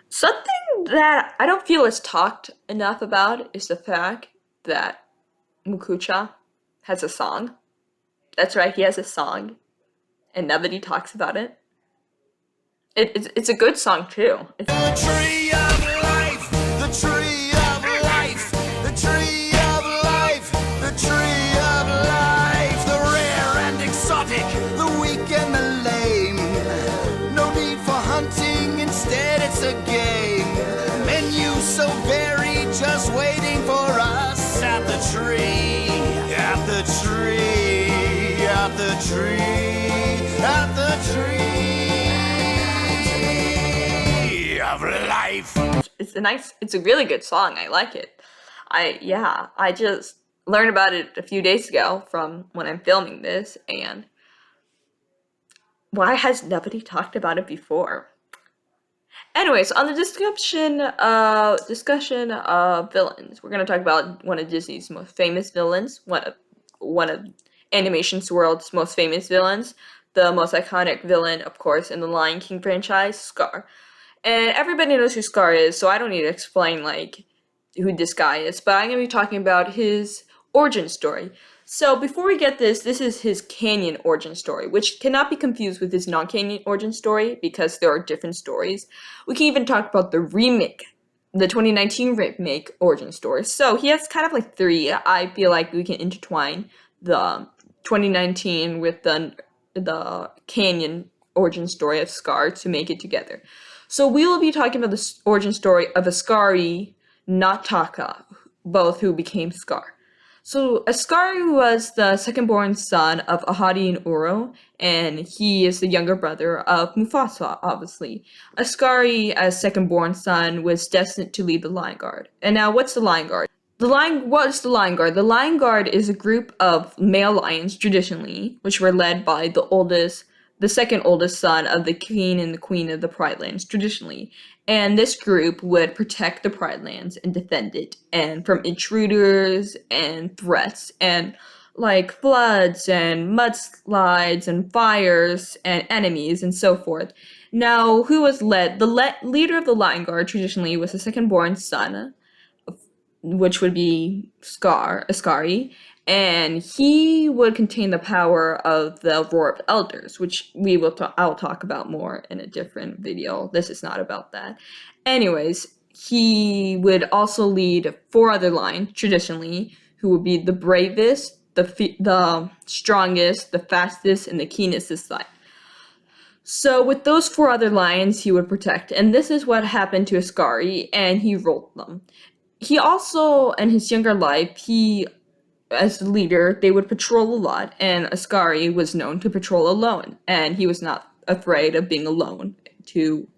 Something that I don't feel is talked enough about is the fact that Mukucha has a song. That's right, he has a song, and nobody talks about it. It's a good song too. The tree of life, the tree of life, the tree of life, the tree of life, the rare and exotic, the weak and the lame. No need for hunting, instead it's a game. Menu so varied, just waiting for us at the tree, at the tree, at the tree, at the tree of life. It's a really good song. I like it. I just learned about it a few days ago from when I'm filming this, and why has nobody talked about it before? Anyways, on the discussion of villains, we're gonna talk about one of Disney's most famous villains, one of animation's world's most famous villains, the most iconic villain, of course, in the Lion King franchise, Scar. And everybody knows who Scar is, so I don't need to explain like who this guy is, but I'm gonna be talking about his origin story. So before we get this is his canon origin story, which cannot be confused with his non-canon origin story because there are different stories. We can even talk about the remake, the 2019 remake origin story. So he has kind of like three. I feel like we can intertwine the 2019 with the canon origin story of Scar to make it together. So we will be talking about the origin story of Ascari, not Taka, both who became Scar. So Ascari was the second-born son of Ahadi and Uro, and he is the younger brother of Mufasa, obviously. Ascari, as second-born son, was destined to lead the Lion Guard. And now, what's the Lion Guard? What is the Lion Guard? The Lion Guard is a group of male lions, traditionally, which were led by the second oldest son of the king and the queen of the Pride Lands, traditionally. And this group would protect the Pride Lands and defend it, and from intruders and threats, and like floods and mudslides and fires and enemies and so forth. Now, who was led? The leader of the Lion Guard traditionally was the second-born son, which would be Ascari, and he would contain the power of the Roar of Elders, which I'll talk about more in a different video. This is not about that. Anyways, he would also lead four other lions, traditionally, who would be the bravest, the strongest, the fastest, and the keenest of sight. So with those four other lions, he would protect, and this is what happened to Ascari, and he ruled them. He also, in his younger life, as the leader, they would patrol a lot, and Ascari was known to patrol alone, and he was not afraid of being alone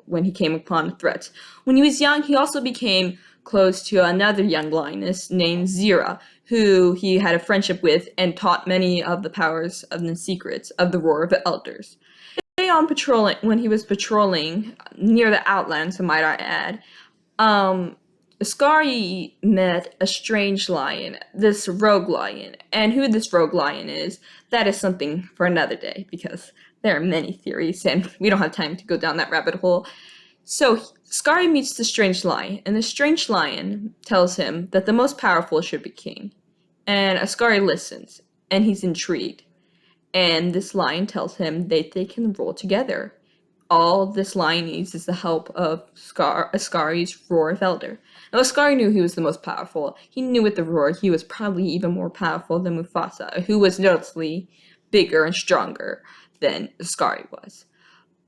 when he came upon threats. When he was young, he also became close to another young lioness named Zira, who he had a friendship with and taught many of the powers of the secrets of the Roar of the Elders. When he was patrolling near the Outlands, might I add, Ascari met a strange lion, this rogue lion, and who this rogue lion is, that is something for another day, because there are many theories, and we don't have time to go down that rabbit hole. So, Ascari meets the strange lion, and the strange lion tells him that the most powerful should be king. And Ascari listens, and he's intrigued. And this lion tells him that they can rule together. All this lion needs is the help of Ascari's Roar of Elder. Now, Ascari knew he was the most powerful. He knew with the roar he was probably even more powerful than Mufasa, who was noticeably bigger and stronger than Ascari was.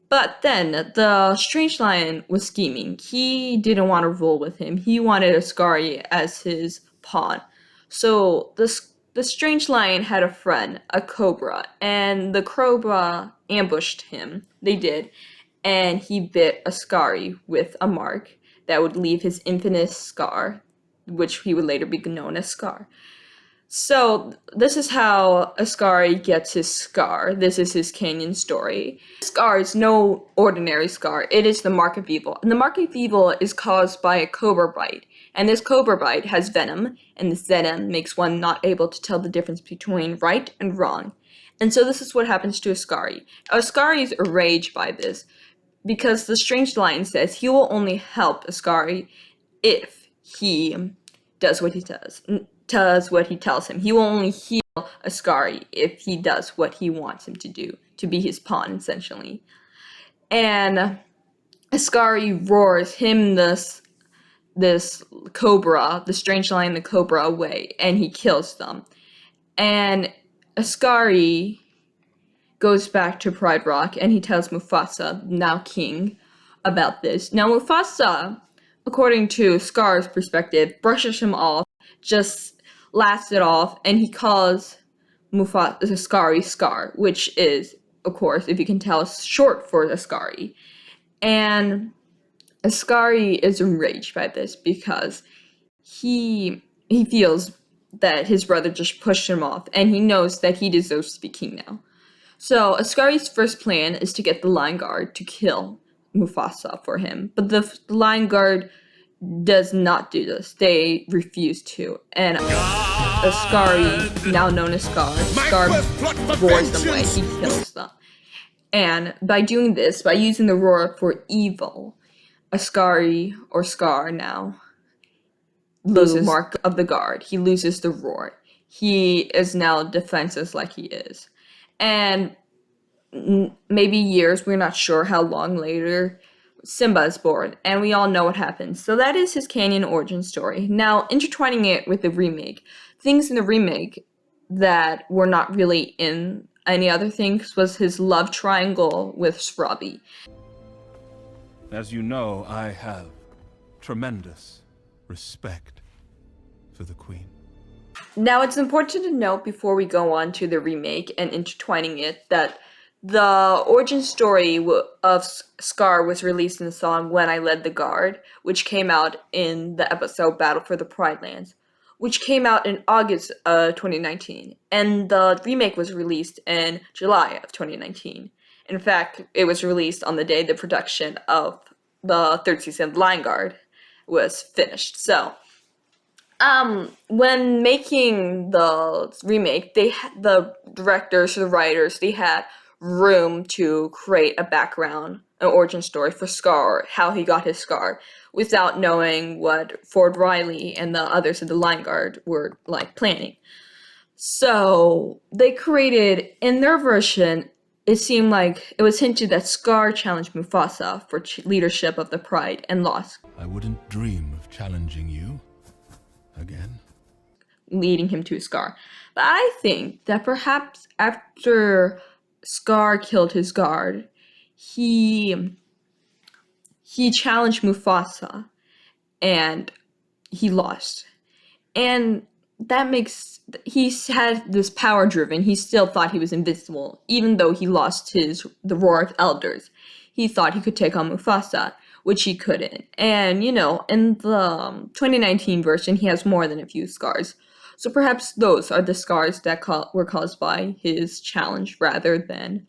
But then, the strange lion was scheming. He didn't want to rule with him. He wanted Ascari as his pawn. So, the strange lion had a friend, a cobra, and the cobra ambushed him. They did. And he bit Ascari with a mark that would leave his infamous scar, which he would later be known as Scar. So, this is how Ascari gets his scar. This is his canyon story. Scar is no ordinary scar. It is the Mark of Evil. And the Mark of Evil is caused by a cobra bite. And this cobra bite has venom, and this venom makes one not able to tell the difference between right and wrong. And so this is what happens to Ascari. Ascari is enraged by this. because the strange line says he will only help Ascari if he does what he does what he tells him. He will only heal Ascari if he does what he wants him to do, to be his pawn, essentially. And Ascari roars him this cobra, the strange lion, the cobra, away, and he kills them. And Ascari goes back to Pride Rock, and he tells Mufasa, now king, about this. Now Mufasa, according to Scar's perspective, brushes him off, just laughs it off, and he calls Ascari Scar, which is, of course, if you can tell, short for Ascari. And Ascari is enraged by this because he feels that his brother just pushed him off, and he knows that he deserves to be king now. So Ascari's first plan is to get the Lion Guard to kill Mufasa for him, but the Lion Guard does not do this. They refuse to, and Ascari, now known as Scar roars them away. He kills them. And by doing this, by using the roar for evil, Ascari, or Scar now, loses the mark of the guard. He loses the roar. He is now defenseless like he is. And maybe years, we're not sure how long later, Simba is born, and we all know what happens. So that is his canon origin story. Now, intertwining it with the remake, things in the remake that were not really in any other things was his love triangle with Srabi. As you know, I have tremendous respect for the Queen. Now, it's important to note before we go on to the remake and intertwining it that the origin story of Scar was released in the song When I Led the Guard, which came out in the episode Battle for the Pride Lands, which came out in August of 2019. And the remake was released in July of 2019. In fact, it was released on the day the production of the third season of Lion Guard was finished. So, when making the remake, the directors, the writers, they had room to create a background, an origin story for Scar, how he got his scar, without knowing what Ford Riley and the others of the Lion Guard were planning. So they created, in their version, it seemed like it was hinted that Scar challenged Mufasa for leadership of the Pride and lost. I wouldn't dream of challenging you again. Leading him to Scar. But I think that perhaps after Scar killed his guard, he challenged Mufasa and he lost. And that makes, he had this power driven, he still thought he was invincible, even though he lost the Roar of Elders. He thought he could take on Mufasa, which he couldn't. And, in the 2019 version, he has more than a few scars. So perhaps those are the scars that were caused by his challenge rather than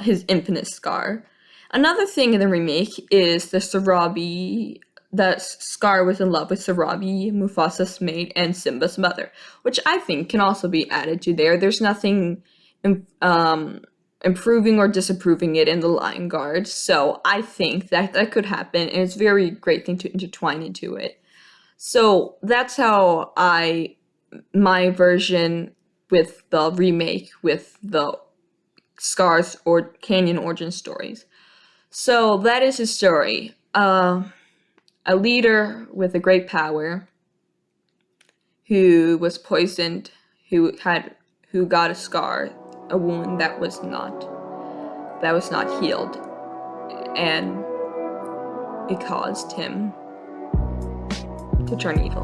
his infinite scar. Another thing in the remake is the Sarabi, that Scar was in love with Sarabi, Mufasa's mate, and Simba's mother, which I think can also be added to there. There's nothing improving or disapproving it in the Lion Guard, so I think that could happen, and it's a very great thing to intertwine into it. So that's how my version with the remake, with the Scar's or Canyon origin stories. So that is his story. A leader with a great power who was poisoned, who got a scar, a wound that was not healed, and it caused him to turn evil.